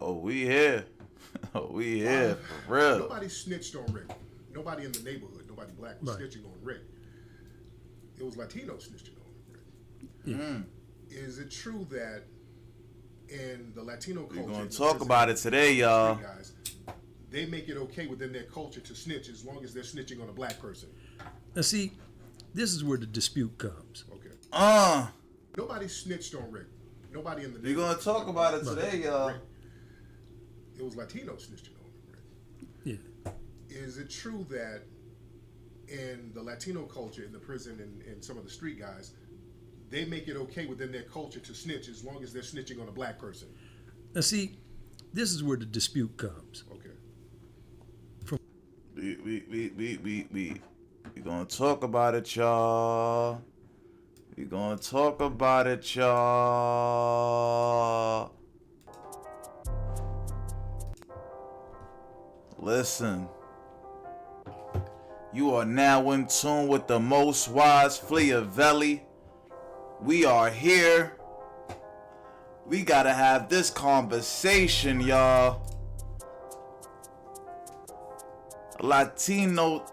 Oh, we here. Oh, we here for real. Nobody snitched on Rick. Nobody in the neighborhood, nobody black was snitching on Rick. It was Latinos snitching on Rick. Mm. Is it true that in the Latino culture, we're gonna talk about it today, y'all. Guys, they make it okay within their culture to snitch as long as they're snitching on a black person? Now, see, this is where the dispute comes. Okay. Nobody snitched on Rick. Nobody in the we're gonna talk about it today, y'all. Rick. It was Latinos snitching on Rick. Yeah. Is it true that in the Latino culture, in the prison, and some of the street guys, they make it okay within their culture to snitch as long as they're snitching on a black person? Now, see, this is where the dispute comes. Okay. We gonna talk about it, y'all. We gonna talk about it, y'all. Listen. You are now in tune with the most wise Fleezus. We are here. We gotta have this conversation, y'all. Latino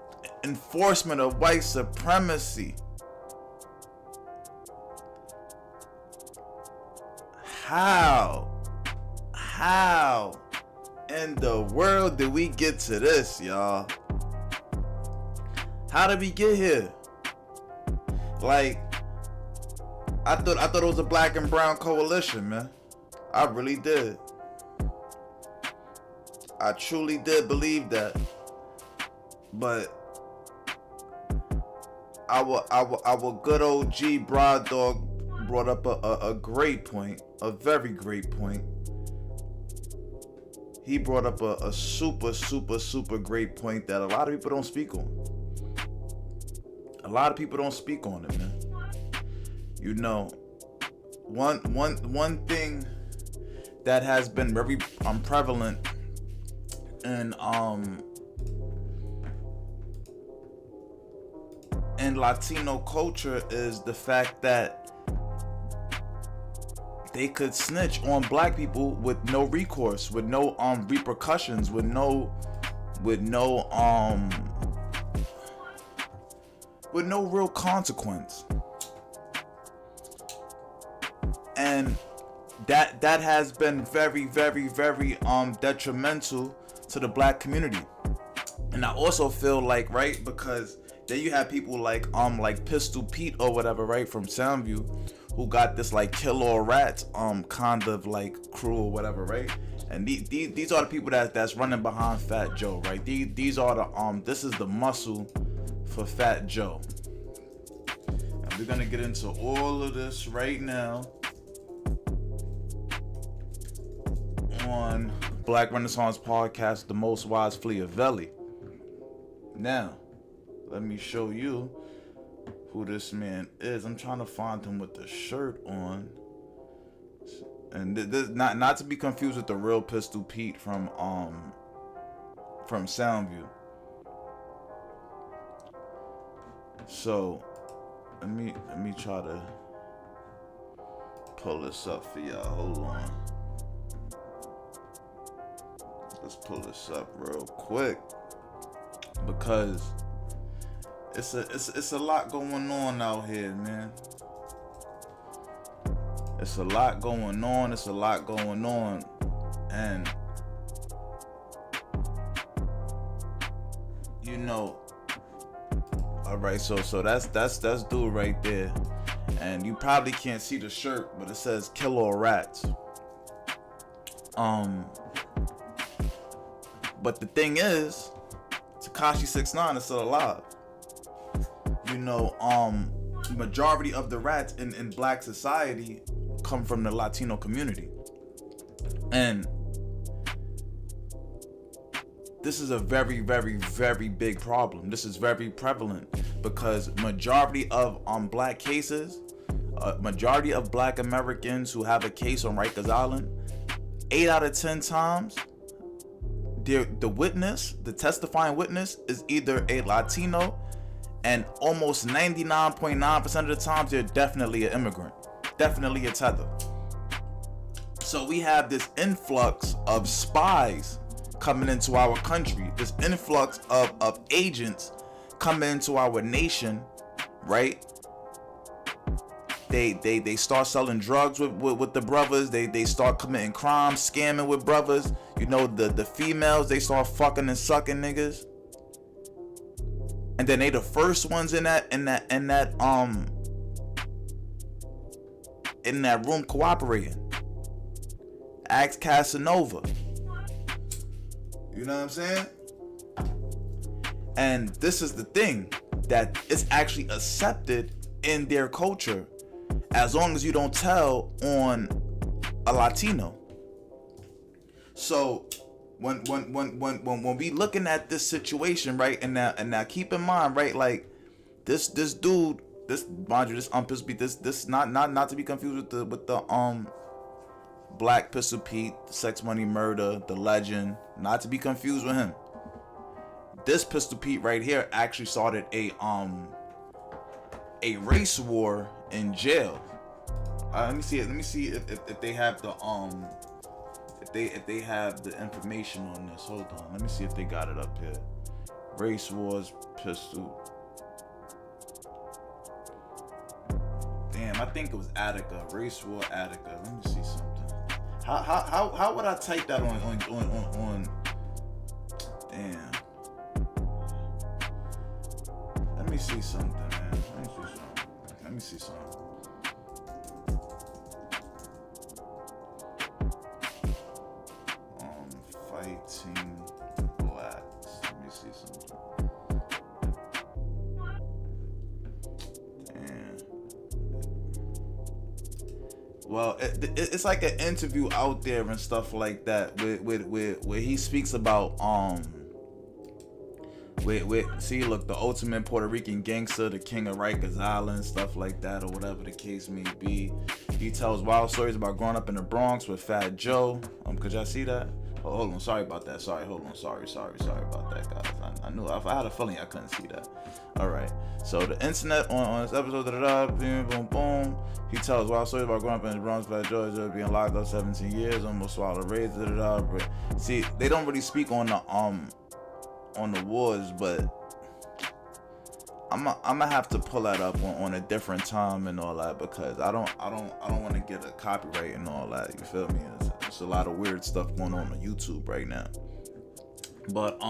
enforcement of white supremacy. How in the world did we get to this, y'all? How did we get here? Like, I thought it was a black and brown coalition, man. I really did. I truly did believe that. But our good old BRY DOG brought up a great point, a very great point. He brought up a super great point that a lot of people don't speak on. A lot of people don't speak on it, man. You know, one thing that has been very prevalent in Latino culture is the fact that they could snitch on black people with no recourse, with no repercussions, with no real consequence. And that has been very detrimental to the black community. And I also feel like, right, because then you have people like Pistol Pete or whatever, right, from Soundview, who got this like kill all rats kind of like crew or whatever, right? And these are the people that's running behind Fat Joe, right? These are the this is the muscle for Fat Joe. And we're gonna get into all of this right now on Black Renaissance Podcast, the most wise Fleezus. Now, let me show you who this man is. I'm trying to find him with the shirt on, and this not to be confused with the real Pistol Pete from Soundview. So let me try to pull this up for y'all. Hold on. Let's pull this up real quick because it's a lot going on out here, man. It's a lot going on, and you know. All right, so that's dude right there, and you probably can't see the shirt, but it says "Kill all rats." But the thing is, Tekashi 6ix9ine is still alive. You know, majority of the rats in black society come from the Latino community. And this is a very big problem. This is very prevalent because majority of black cases, majority of black Americans who have a case on Rikers Island, 8 out of 10 times, the witness, the testifying witness, is either a Latino, and almost 99.9% of the times they're definitely an immigrant, definitely a tether. So we have this influx of spies coming into our country, this influx of agents coming into our nation, right? They start selling drugs with the brothers. They start committing crimes, scamming with brothers. You know, the females, they start fucking and sucking niggas. And then they the first ones in that room cooperating. Ask Casanova. You know what I'm saying? And this is the thing, that it's actually accepted in their culture as long as you don't tell on a Latino. So when we looking at this situation, right, and now keep in mind, right, like this dude, this mind you, this not to be confused with the Black Pistol Pete, Sex Money Murder, the legend, not to be confused with him. This Pistol Pete right here actually started a race war in jail. Let me see if they have the if they have the information on this. Hold on, let me see if they got it up here. Race wars pistol. Damn, I think it was Attica. Race war Attica. Let me see something. How would I type that on? Damn. Let me see something, man. Let me see something. Fighting blacks. Let me see something. Damn. Well, it's like an interview out there and stuff like that, where he speaks about see, look, the ultimate Puerto Rican gangster, the king of Rikers Island, stuff like that, or whatever the case may be. He tells wild stories about growing up in the Bronx with Fat Joe. Could y'all see that? Oh, hold on, sorry about that. Sorry about that, guys. I knew, I had a feeling I couldn't see that. All right. So the internet on this episode, boom, boom. He tells wild stories about growing up in the Bronx, Fat Joe, being locked up 17 years, almost swallowed rays, But see, they don't really speak on the wars, but I'm gonna have to pull that up on a different time and all that, because I don't want to get a copyright and all that. You feel me? There's a lot of weird stuff going on YouTube right now. But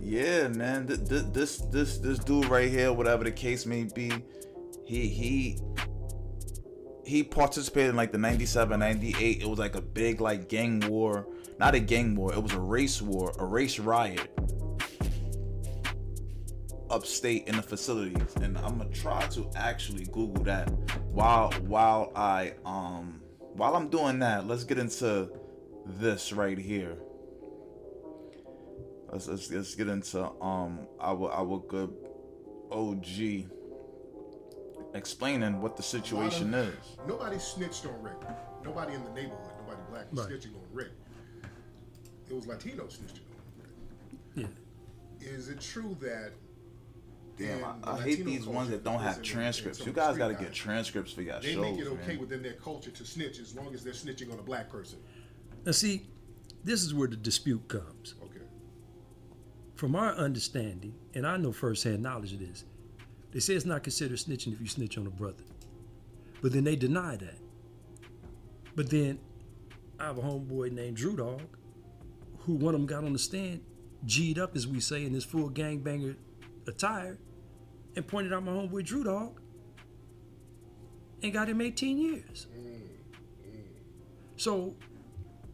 yeah, man, this dude right here, whatever the case may be, he participated in like the 97, 98. It was like a big like gang war. Not a gang war, it was a race war, a race riot upstate in the facilities. And I'm gonna try to actually Google that while I'm doing that. Let's get into this right here. Let's get into our good OG explaining what the situation is. Nobody snitched on Rick. Nobody in the neighborhood, nobody black was snitching on Rick. It was Latinos snitching on Rick. Yeah. Is it true that? Damn, I hate these ones that don't have transcripts. You guys got to get transcripts for your shows. They make it okay within their culture to snitch as long as they're snitching on a black person. Now, see, this is where the dispute comes. Okay. From our understanding, and I know firsthand knowledge of this, they say it's not considered snitching if you snitch on a brother. But then they deny that. But then I have a homeboy named Drew Dog, who one of them got on the stand, G'd up, as we say, in his full gangbanger attire, and pointed out my homeboy Drew Dog and got him 18 years. So,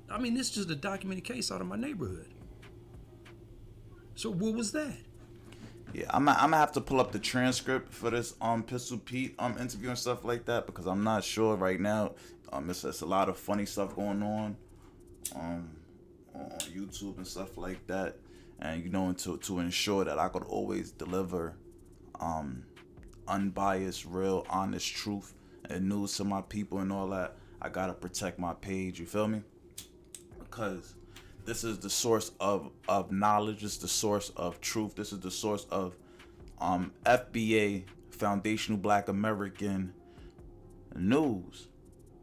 I mean, this is just a documented case out of my neighborhood. So what was that? Yeah, I'm gonna have to pull up the transcript for this Pistol Pete interview and stuff like that, because I'm not sure right now. It's a lot of funny stuff going on YouTube and stuff like that, and you know, to ensure that I could always deliver unbiased, real, honest truth and news to my people and all that, I gotta protect my page. You feel me? Because this is the source of knowledge. This is the source of truth. This is the source of FBA, Foundational Black American News.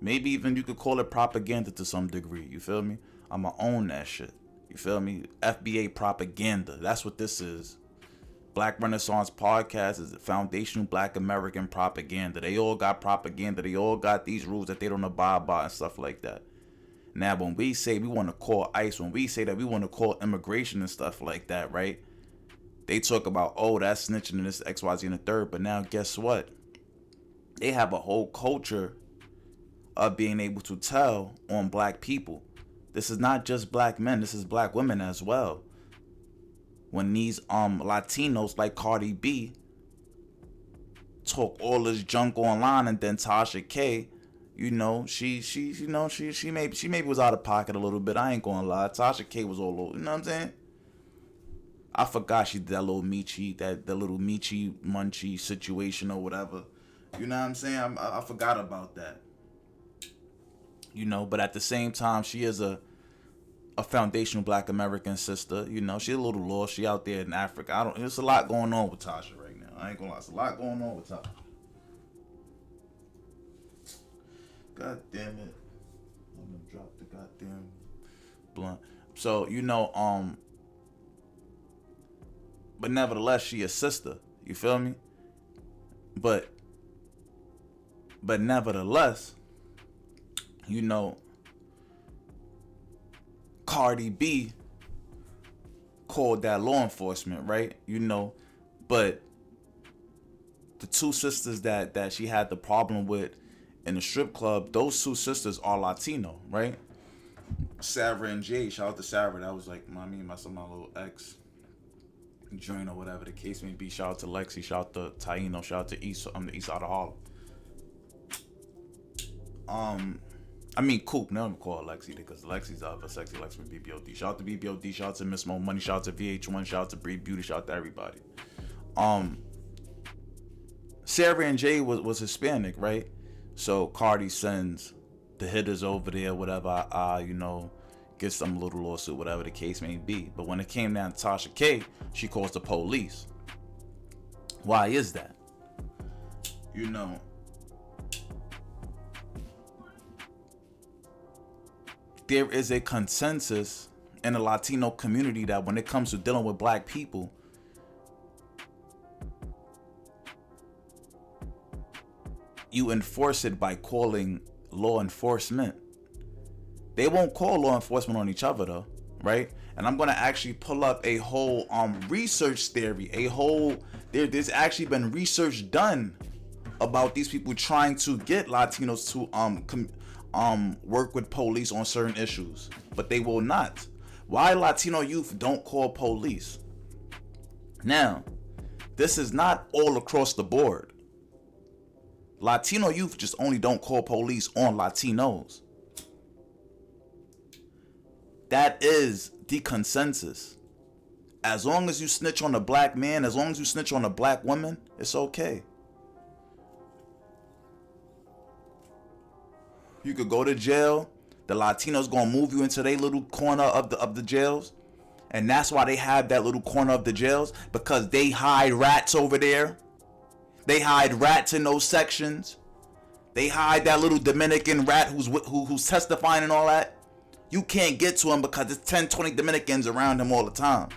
Maybe even you could call it propaganda to some degree. You feel me? I'ma own that shit. You feel me? FBA propaganda. That's what this is. Black Renaissance Podcast is foundational Black American propaganda. They all got propaganda. They all got these rules that they don't abide by and stuff like that. Now, when we say we want to call ICE, when we say that we want to call immigration and stuff like that, right? They talk about, oh, that's snitching and this XYZ and the third. But now, guess what? They have a whole culture of being able to tell on Black people. This is not just Black men. This is Black women as well. When these Latinos like Cardi B talk all this junk online, and then Tasha K, you know, she maybe was out of pocket a little bit. I ain't gonna lie. Tasha K was all over. You know what I'm saying? I forgot she did that little Michi, the little Michi Munchie situation or whatever. You know what I'm saying? I forgot about that. You know, but at the same time, she is a foundational Black American sister. You know, she's a little lost. She out there in Africa. There's a lot going on with Tasha right now. I ain't gonna lie. There's a lot going on with Tasha. God damn it. I'm gonna drop the goddamn blunt. So, you know, but nevertheless, she a sister. You feel me? But nevertheless, you know, Cardi B called that law enforcement, right? You know, but the two sisters that she had the problem with in the strip club, those two sisters are Latino, right? Sarah and Jay, shout out to Sarah. That was like my little ex joint or whatever the case may be. Shout out to Lexi, shout out to Taino, shout out to the east side of Harlem. I mean, Coop, never call her Lexi because Lexi's out for Sexy Lex from BBOD. Shout out to BBOD, shout out to Miss Mo Money, shout out to VH1, shout out to Breed Beauty, shout out to everybody. Sarah and Jay was Hispanic, right? So Cardi sends the hitters over there, whatever, you know, get some little lawsuit, whatever the case may be. But when it came down to Tasha K, she calls the police. Why is that? You know, there is a consensus in the Latino community that when it comes to dealing with Black people, you enforce it by calling law enforcement. They won't call law enforcement on each other though, right? And I'm gonna actually pull up a whole research theory, there's actually been research done about these people trying to get Latinos to work with police on certain issues, but they will not. Why Latino youth don't call police? Now, this is not all across the board. Latino youth just only don't call police on Latinos. That is the consensus. As long as you snitch on a Black man, as long as you snitch on a Black woman, it's okay. You could go to jail. The Latinos gonna move you into their little corner of the jails. And that's why they have that little corner of the jails, because they hide rats over there. They hide rats in those sections. They hide that little Dominican rat who's testifying and all that. You can't get to him because there's 10, 20 Dominicans around him all the time.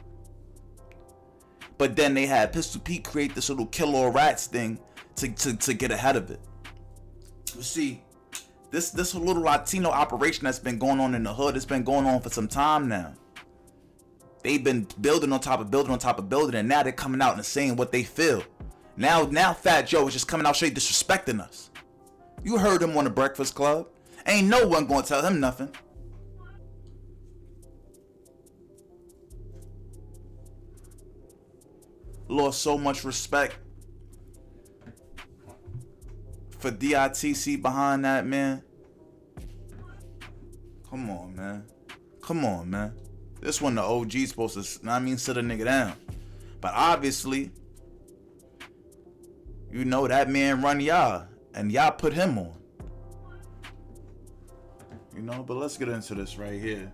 But then they had Pistol Pete create this little kill all rats thing to get ahead of it. You see, this little Latino operation that's been going on in the hood, it's been going on for some time now. They've been building on top of building on top of building, and now they're coming out and saying what they feel. Now Fat Joe is just coming out straight disrespecting us. You heard him on the Breakfast Club. Ain't no one gonna tell him nothing. Lost so much respect for DITC behind that, man. Come on, man. Come on, man. This one the OG's supposed to, sit a nigga down. But obviously, you know that man run y'all, and y'all put him on. You know, but let's get into this right here.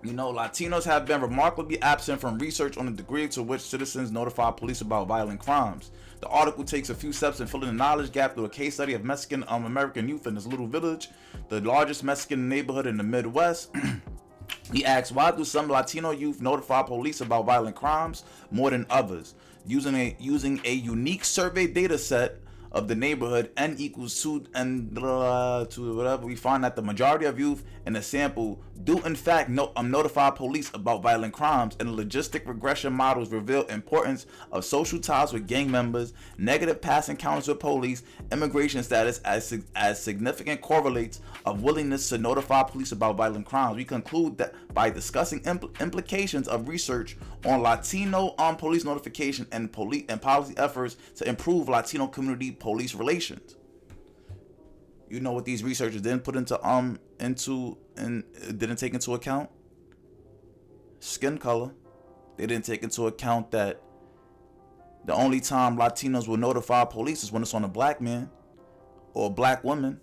You know, Latinos have been remarkably absent from research on the degree to which citizens notify police about violent crimes. The article takes a few steps in filling the knowledge gap through a case study of Mexican American youth in this little village, the largest Mexican neighborhood in the Midwest. He asks, why do some Latino youth notify police about violent crimes more than others? Using a unique survey data set of the neighborhood n equals 2 and to whatever, we find that the majority of youth in the sample do in fact notify police about violent crimes, and the logistic regression models reveal importance of social ties with gang members, negative past encounters with police, immigration status as significant correlates of willingness to notify police about violent crimes. We conclude that by discussing implications of research on Latino police notification and policy efforts to improve Latino community police relations. You know what these researchers didn't put into and didn't take into account? Skin color. They didn't take into account that the only time Latinos will notify police is when it's on a black man or a black woman.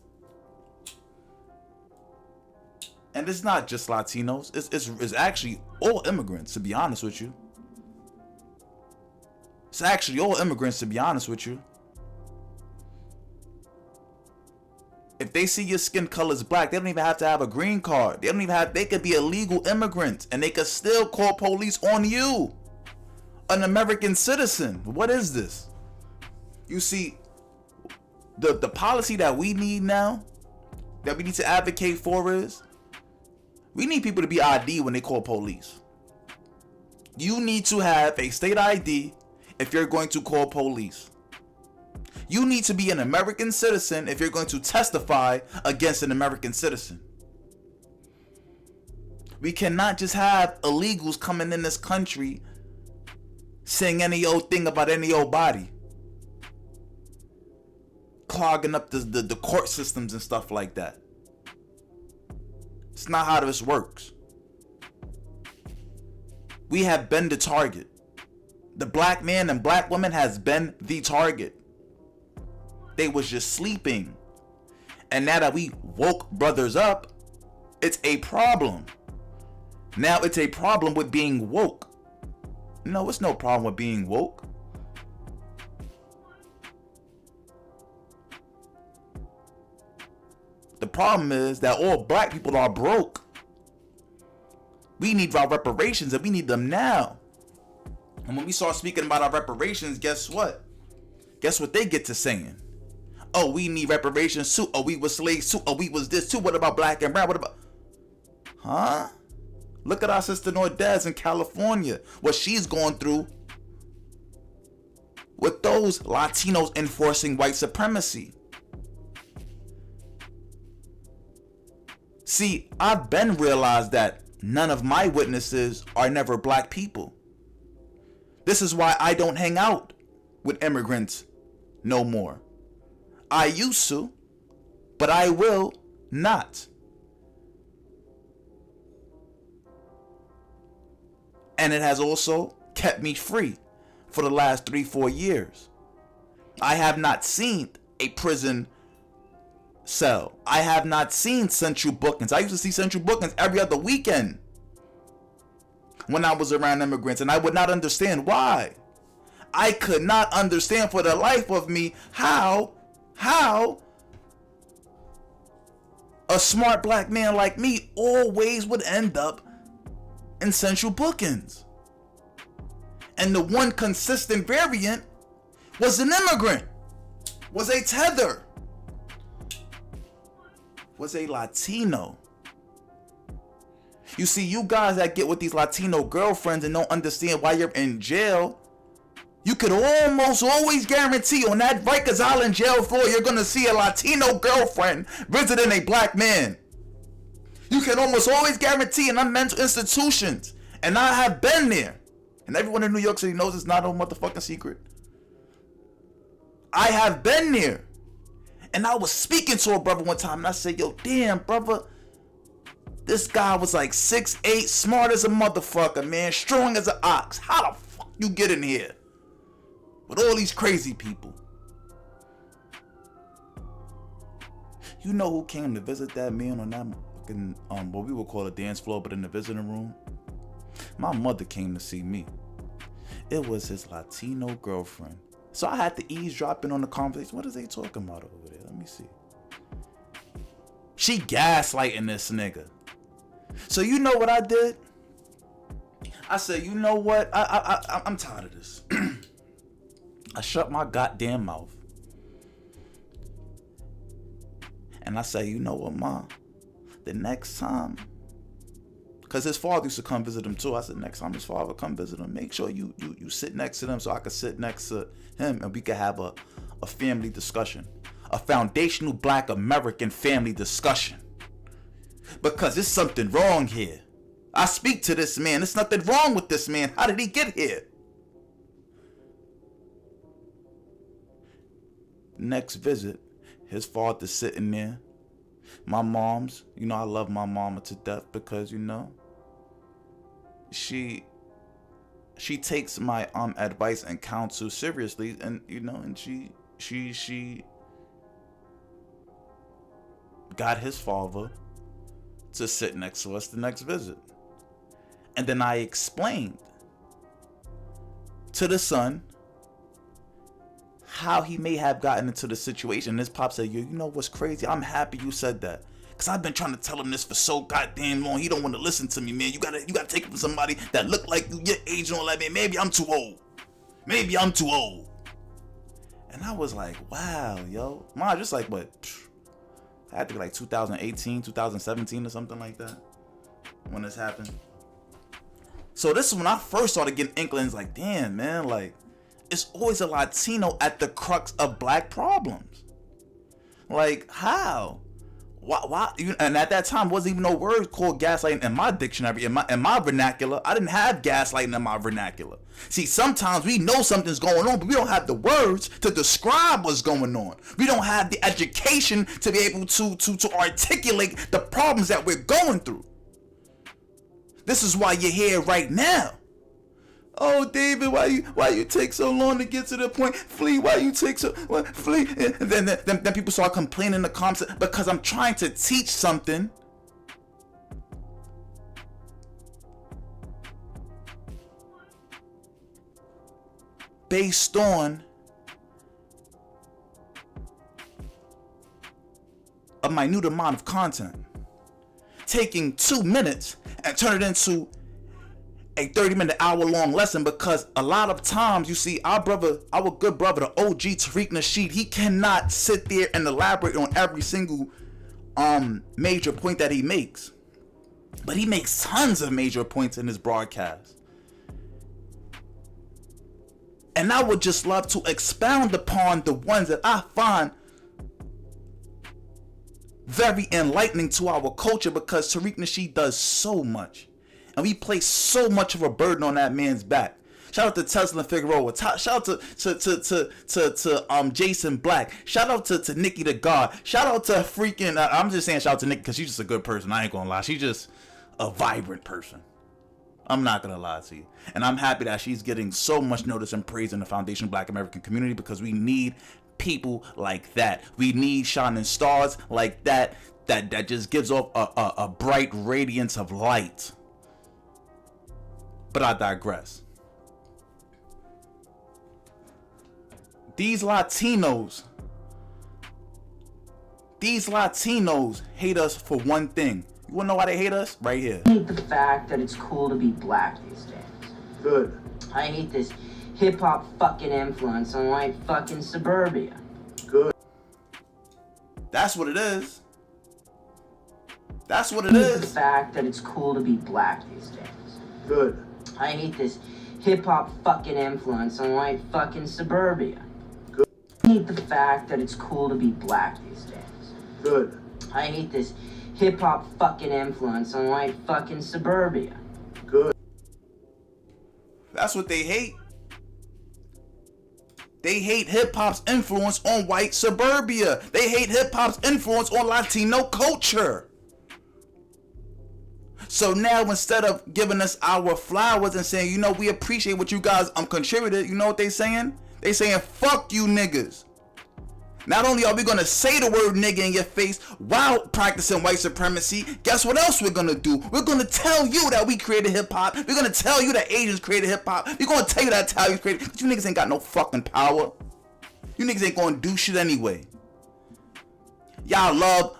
And it's not just Latinos. It's actually all immigrants, to be honest with you. It's actually all immigrants, to be honest with you. If they see your skin color is black, they don't even have to have a green card. They could be illegal immigrants and they could still call police on you. An American citizen. What is this? You see, the policy that we need now, that we need to advocate for is, we need people to be ID when they call police. You need to have a state ID if you're going to call police. You need to be an American citizen if you're going to testify against an American citizen. We cannot just have illegals coming in this country saying any old thing about any old body, clogging up the court systems and stuff like that. It's not how this works. We have been the target. The black man and black woman has been the target. They was just sleeping. And now that we woke brothers up, it's a problem. Now it's a problem with being woke. No, it's no problem with being woke. The problem is that all black people are broke. We need our reparations and we need them now. And when we start speaking about our reparations, guess what? Guess what they get to saying? Oh, we need reparations too. Oh, we were slaves too. Oh, we was this too. What about black and brown? What about... Huh? Look at our sister Nordez in California. What she's going through with those Latinos enforcing white supremacy. See, I've been realized that none of my witnesses are never black people. This is why I don't hang out with immigrants no more. I used to, but I will not. And it has also kept me free for the last 3-4 years. I have not seen a prison cell. I have not seen central bookings. I used to see central bookings every other weekend when I was around immigrants, and I would not understand why. I could not understand for the life of me how a smart black man like me always would end up in central bookings. And the one consistent variant was an immigrant, was a tether, was a Latino. You see, you guys that get with these Latino girlfriends and don't understand why you're in jail, you could almost always guarantee on that Rikers Island jail floor, you're going to see a Latino girlfriend visiting a black man. You can almost always guarantee in mental institutions. And I have been there. And everyone in New York City knows it's not a motherfucking secret. I have been there. And I was speaking to a brother one time and I said, yo, damn, brother. This guy was like 6'8", smart as a motherfucker, man. Strong as an ox. How the fuck you get in here with all these crazy people? You know who came to visit that man on that in what we would call a dance floor, but in the visiting room, my mother came to see me. It was his Latino girlfriend. So I had to eavesdrop in on the conversation. What is they talking about over there? Let me see. She gaslighting this nigga. So you know what I did? I said, you know what? I'm tired of this. I shut my goddamn mouth. And I say, you know what, Ma? The next time, because his father used to come visit him too. I said, next time his father come visit him, make sure you sit next to them so I could sit next to him and we could have a family discussion. A foundational Black American family discussion. Because there's something wrong here. I speak to this man. There's nothing wrong with this man. How did he get here? Next visit, his father's sitting there. My mom's, I love my mama to death because, she takes my advice and counsel seriously, and and she got his father to sit next to us the next visit. And then I explained to the son how he may have gotten into the situation. His pop said, yo, you know what's crazy? I'm happy you said that. Cause I've been trying to tell him this for so goddamn long. He don't want to listen to me, man. You gotta take it from somebody that look like you, your age and all that, man. Maybe I'm too old. And I was like, wow, yo. Mom, just like what? I had to be like 2018, 2017 or something like that when this happened. So this is when I first started getting inklings like, damn, man, like, it's always a Latino at the crux of Black problems. Like, how? Why? And at that time, wasn't even no word called gaslighting in my dictionary, in my vernacular. I didn't have gaslighting in my vernacular. See, sometimes we know something's going on, but we don't have the words to describe what's going on. We don't have the education to be able to articulate the problems that we're going through. This is why you're here right now. Oh, David, why you take so long to get to the point? Flee, why you take so Flee? And then people start complaining in the comments because I'm trying to teach something based on a minute amount of content. Taking 2 minutes and turn it into a 30-minute, hour-long lesson, because a lot of times you see our good brother, the OG Tariq Nasheed, he cannot sit there and elaborate on every single major point that he makes. But he makes tons of major points in his broadcast. And I would just love to expound upon the ones that I find very enlightening to our culture, because Tariq Nasheed does so much. And we place so much of a burden on that man's back. Shout out to Tesla Figueroa. Shout out to Jason Blacc. Shout out to Nikki the God. Shout out to freaking. I'm just saying shout out to Nikki because she's just a good person. I ain't gonna lie. She's just a vibrant person. I'm not gonna lie to you. And I'm happy that she's getting so much notice and praise in the Foundation Black American community, because we need people like that. We need shining stars like that just gives off a bright radiance of light. But I digress. These Latinos hate us for one thing. You wanna know why they hate us? Right here. I hate the fact that it's cool to be Black these days. Good. I hate this hip-hop fucking influence on white fucking suburbia. Good. That's what it is. That's what it I hate is. the fact that it's cool to be Black these days. Good. I hate this hip-hop fucking influence on white fucking suburbia. Good. I hate the fact that it's cool to be Black these days. Good. I hate this hip-hop fucking influence on white fucking suburbia. Good. That's what they hate. They hate hip-hop's influence on white suburbia. They hate hip-hop's influence on Latino culture. So now, instead of giving us our flowers and saying, we appreciate what you guys contributed, you know what they saying? They saying, fuck you niggas. Not only are we gonna say the word nigga in your face while practicing white supremacy, guess what else we're gonna do? We're gonna tell you that we created hip hop. We're gonna tell you that Asians created hip hop. We're gonna tell you that Italians created. But you niggas ain't got no fucking power. You niggas ain't gonna do shit anyway. Y'all love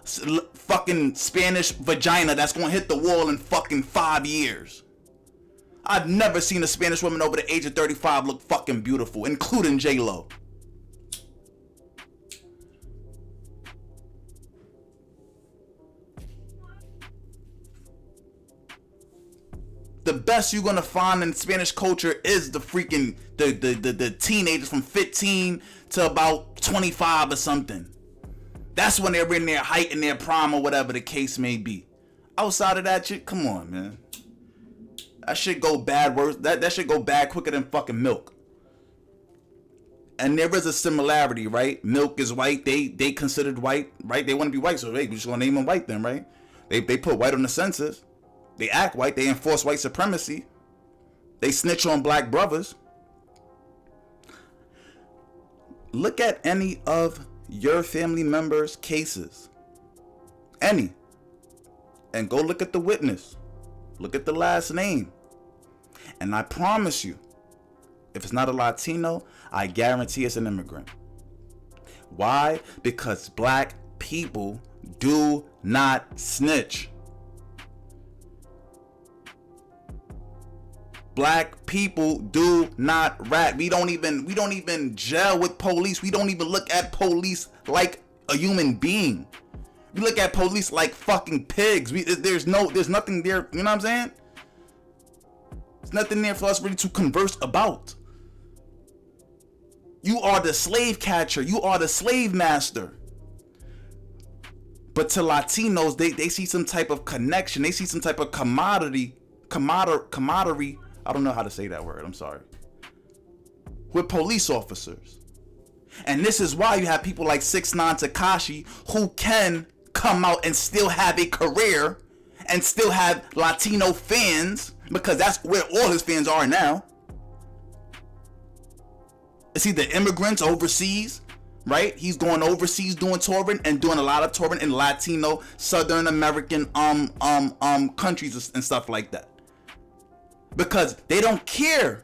fucking Spanish vagina that's gonna hit the wall in fucking 5 years. I've never seen a Spanish woman over the age of 35 look fucking beautiful, including J-Lo. The best you're gonna find in Spanish culture is the freaking the teenagers from 15 to about 25 or something. That's when they're in their height and their prime or whatever the case may be. Outside of that shit, come on, man. That shit go bad worse. That shit go bad quicker than fucking milk. And there is a similarity, right? Milk is white. They considered white, right? They want to be white, so we just gonna name them white then, right? They put white on the census. They act white. They enforce white supremacy. They snitch on black brothers. Look at any of your family members' cases. Any. And go look at the witness. Look at the last name. And I promise you, if it's not a Latino, I guarantee it's an immigrant. Why? Because black people do not snitch. Black people do not rat. We don't even gel with police. We don't even look at police like a human being. We look at police like fucking pigs. There's nothing there. You know what I'm saying? There's nothing there for us really to converse about. You are the slave catcher. You are the slave master. But to Latinos, they see some type of connection. They see some type of camaraderie. I don't know how to say that word. I'm sorry. With police officers. And this is why you have people like 6ix9ine Tekashi who can come out and still have a career and still have Latino fans, because that's where all his fans are now. It's either immigrants overseas, right? He's going overseas doing touring and doing a lot of touring in Latino, Southern American countries and stuff like that. Because they don't care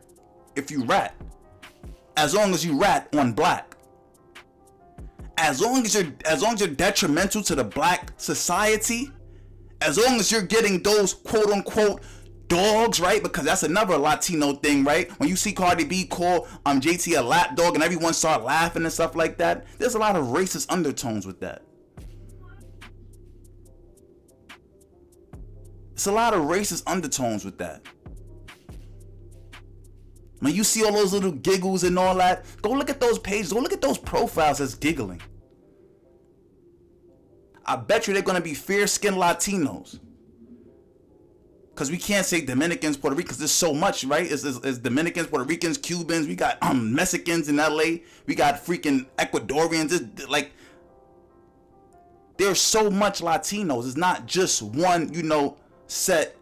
if you rat, as long as you rat on black. As long as you're detrimental to the black society, as long as you're getting those quote unquote dogs, right? Because that's another Latino thing, right? When you see Cardi B call JT a lap dog and everyone start laughing and stuff like that, there's a lot of racist undertones with that. It's a lot of racist undertones with that. When you see all those little giggles and all that, go look at those pages. Go look at those profiles that's giggling. I bet you they're going to be fair-skinned Latinos. Because we can't say Dominicans, Puerto Ricans. There's so much, right? It's Dominicans, Puerto Ricans, Cubans. We got Mexicans in LA. We got freaking Ecuadorians. It's like, there's so much Latinos. It's not just one, set.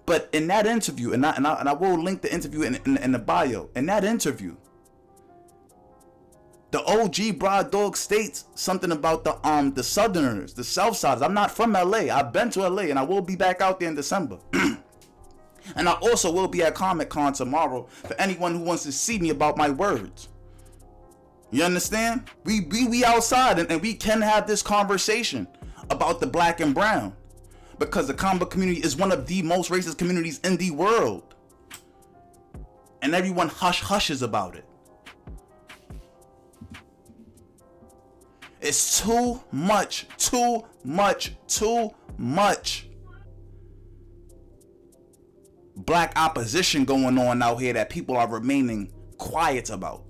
But in that interview, and I will link the interview in the bio. In that interview, the OG BRY DOG states something about the Southerners, the South Siders. I'm not from LA. I've been to LA, and I will be back out there in December. And I also will be at Comic-Con tomorrow for anyone who wants to see me about my words. You understand? We outside, and we can have this conversation about the black and brown. Because the comic community is one of the most racist communities in the world. And everyone hushes about it. It's too much black opposition going on out here that people are remaining quiet about.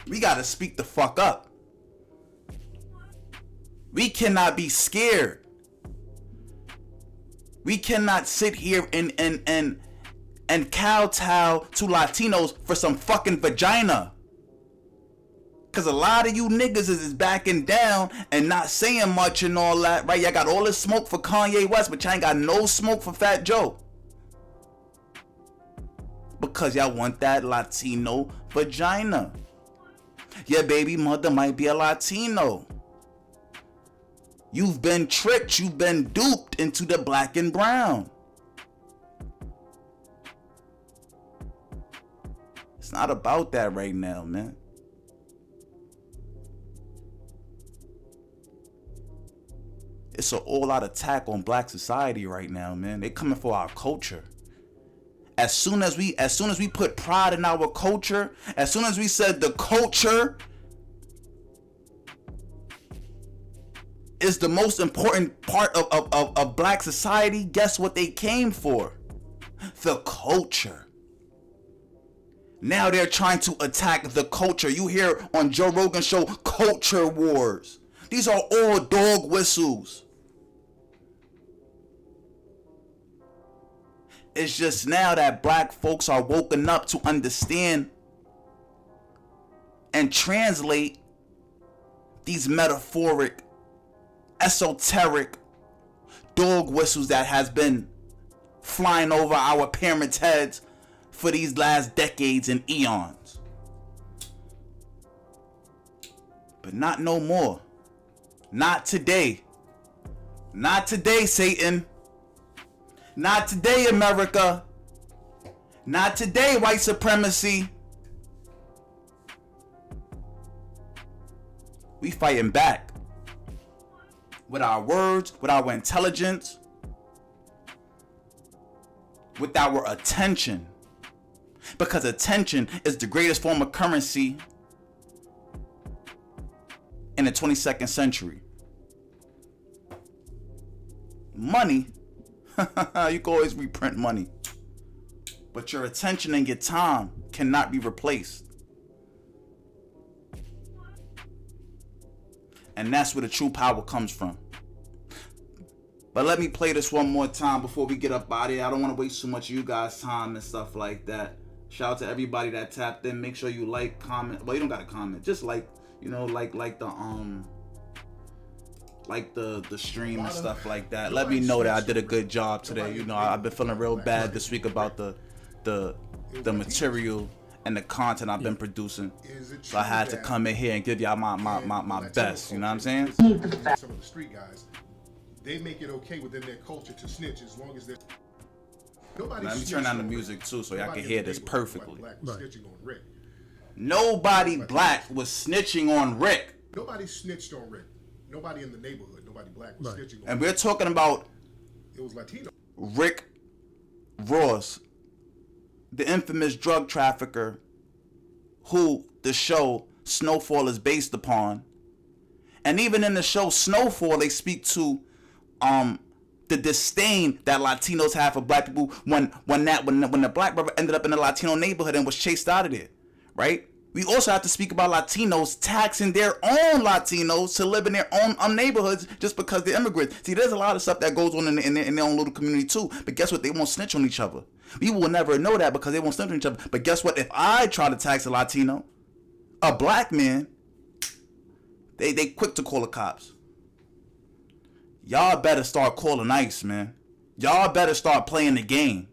We gotta speak the fuck up. We cannot be scared. We cannot sit here and kowtow to Latinos for some fucking vagina. Cause a lot of you niggas is backing down and not saying much and all that, right? Y'all got all this smoke for Kanye West, but y'all ain't got no smoke for Fat Joe. because y'all want that Latino vagina. Your baby mother might be a Latino. You've been tricked, you've been duped into the black and brown. It's not about that right now, man. It's an all-out attack on black society right now, man. They coming for our culture. As soon as we put pride in our culture, as soon as we said the culture is the most important part of black society, guess what they came for? The culture. Now they're trying to attack the culture. You hear on Joe Rogan's show, culture wars. These are all dog whistles. It's just now that black folks are woken up to understand and translate these metaphoric, esoteric dog whistles that has been flying over our parents' heads for these last decades and eons. But not no more. Not today. Not today, Satan. Not today, America. Not today, white supremacy. We fighting back. With our words, with our intelligence, with our attention. Because attention is the greatest form of currency in the 22nd century. Money, you can always reprint money, but your attention and your time cannot be replaced. And that's where the true power comes from. But let me play this one more time before we get up out of here. I don't want to waste too much of you guys' time and stuff like that. Shout out to everybody that tapped in. Make sure you like, comment. Well, you don't gotta comment. Just like, you know, like the stream and stuff like that. Let me know that I did a good job today. You know, I've been feeling real bad this week about the material and the content I've been producing. So I had to come in here and give y'all my best. You know what I'm saying? Some of the street guys, they make it okay within their culture to snitch as long as they're. Let me turn down the music too so y'all can hear this perfectly. Right. Nobody black was snitching on Rick. Nobody snitched on Rick. Nobody in the neighborhood. Nobody black was snitching on Rick. And we're talking about it was Latino. Rick Ross, the infamous drug trafficker who the show Snowfall is based upon. And even in the show Snowfall, they speak to the disdain that Latinos have for black people when the black brother ended up in a Latino neighborhood and was chased out of there, right? We also have to speak about Latinos taxing their own Latinos to live in their own neighborhoods just because they're immigrants. See, there's a lot of stuff that goes on in their own little community too. But guess what? They won't snitch on each other. We will never know that because they won't snitch on each other. But guess what? If I try to tax a Latino, a black man, they quick to call the cops. Y'all better start calling ICE, man. Y'all better start playing the game.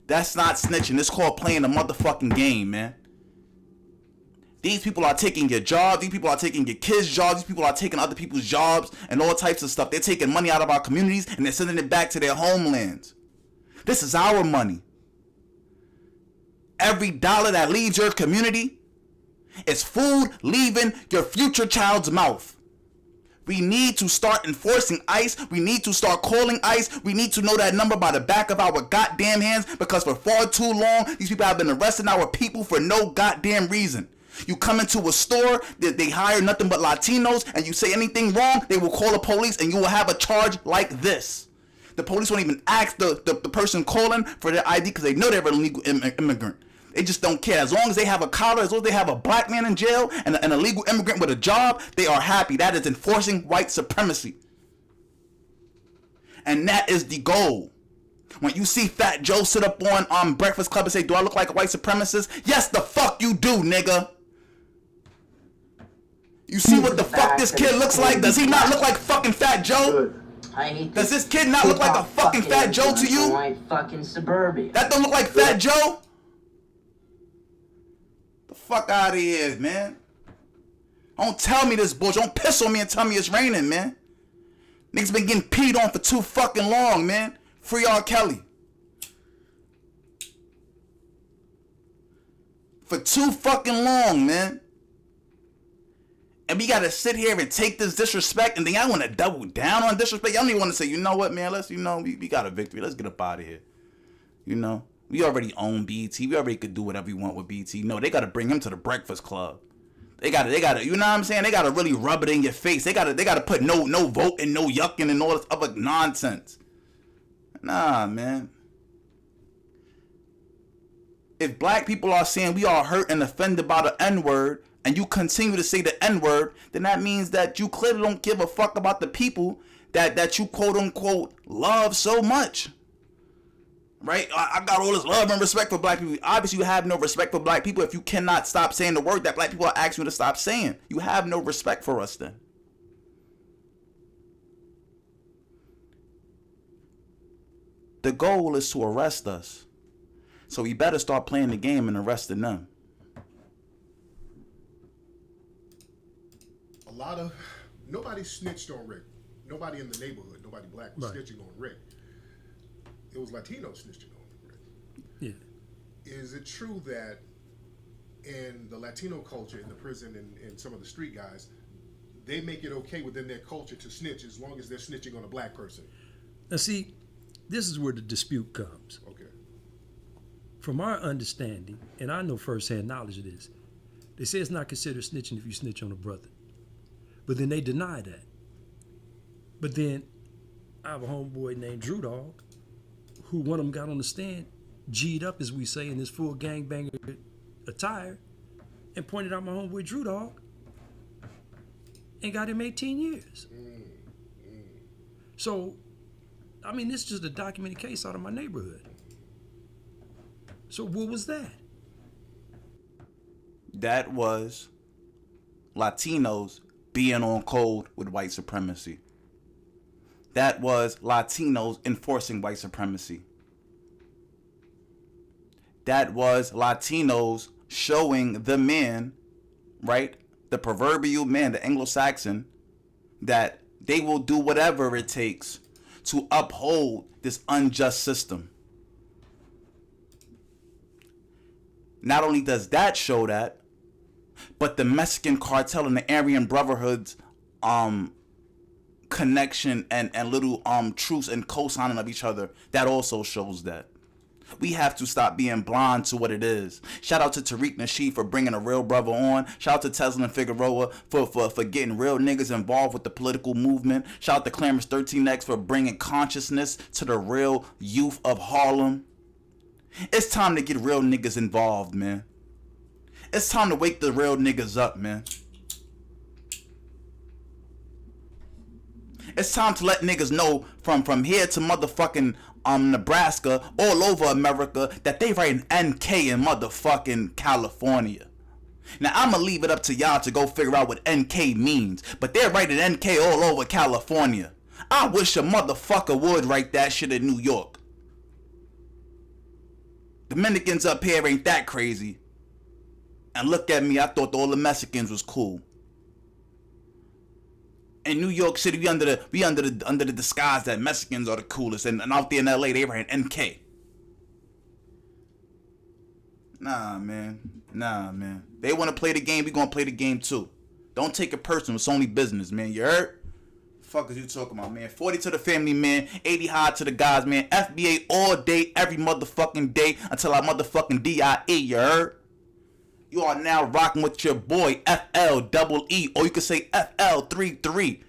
That's not snitching. It's called playing the motherfucking game, man. These people are taking your job. These people are taking your kids' jobs. These people are taking other people's jobs and all types of stuff. They're taking money out of our communities and they're sending it back to their homelands. This is our money. Every dollar that leaves your community is food leaving your future child's mouth. We need to start enforcing ICE. We need to start calling ICE. We need to know that number by the back of our goddamn hands because for far too long, these people have been arresting our people for no goddamn reason. You come into a store, they hire nothing but Latinos, and you say anything wrong, they will call the police and you will have a charge like this. The police won't even ask the person calling for their ID because they know they're an illegal immigrant. They just don't care. As long as they have a collar, as long as they have a black man in jail and an illegal immigrant with a job, they are happy. That is enforcing white supremacy. And that is the goal. When you see Fat Joe sit up on Breakfast Club and say, do I look like a white supremacist? Yes, the fuck you do, nigga. You see what the fuck this kid looks like? Does he not look like fucking Fat Joe? Does this kid not look like a fucking Fat Joe to you? Fucking suburbia. That don't look like Fat Joe? Fuck out of here, man. Don't tell me this bullshit. Don't piss on me and tell me it's raining, man. Niggas been getting peed on for too fucking long, man. Free R. Kelly. For too fucking long, man. And we gotta sit here and take this disrespect, and then y'all wanna double down on disrespect. Y'all don't even wanna say, you know what, man, we got a victory. Let's get up out of here. You know? We already own BT. We already could do whatever we want with BT. No, they gotta bring him to the Breakfast Club. They gotta, you know what I'm saying? They gotta really rub it in your face. They gotta put no vote and no yucking and all this other nonsense. Nah, man. If black people are saying we are hurt and offended by the N-word, and you continue to say the N-word, then that means that you clearly don't give a fuck about the people that you quote-unquote love so much. Right? I got all this love and respect for black people. Obviously, you have no respect for black people if you cannot stop saying the word that black people are asking you to stop saying. You have no respect for us then. The goal is to arrest us. So we better start playing the game and arresting them. Nobody snitched on Rick. Nobody in the neighborhood, nobody black was snitching on Rick. It was Latino snitching on Rick. Yeah. Is it true that in the Latino culture, in the prison, and some of the street guys, they make it okay within their culture to snitch as long as they're snitching on a black person? Now see, this is where the dispute comes. Okay. From our understanding, and I know firsthand knowledge of this, they say it's not considered snitching if you snitch on a brother. But then they deny that. But then I have a homeboy named Drew Dog, who one of them got on the stand, G'd up, as we say, in his full gangbanger attire, and pointed out my homeboy Drew Dog, and got him 18 years. So, I mean, this is just a documented case out of my neighborhood. So what was that? That was Latinos being on code with white supremacy. That was Latinos enforcing white supremacy. That was Latinos showing the man, right, the proverbial man, the Anglo-Saxon, that they will do whatever it takes to uphold this unjust system. Not only does that show that, but the Mexican cartel and the Aryan Brotherhood's connection and little truce and co-signing of each other, that also shows that. We have to stop being blind to what it is. Shout out to Tariq Nasheed for bringing a real brother on. Shout out to Tesla and Figueroa for getting real niggas involved with the political movement. Shout out to Clarence 13X for bringing consciousness to the real youth of Harlem. It's time to get real niggas involved, man. It's time to wake the real niggas up, man. It's time to let niggas know from here to motherfucking Nebraska, all over America, that they writing NK in motherfucking California. Now, I'ma leave it up to y'all to go figure out what NK means, but they're writing NK all over California. I wish a motherfucker would write that shit in New York. Dominicans up here ain't that crazy. And look at me, I thought all the Mexicans was cool. In New York City, we under the disguise that Mexicans are the coolest, and out there in LA, they write NK. Nah, man. They want to play the game, we gonna play the game too. Don't take it personal, it's only business, man. You heard? Fuck is you talking about, man? 40 to the family, man. 80 high to the guys, man. FBA all day, every motherfucking day, until I motherfucking DIE, you heard? You are now rocking with your boy FLEE, or you can say FL33.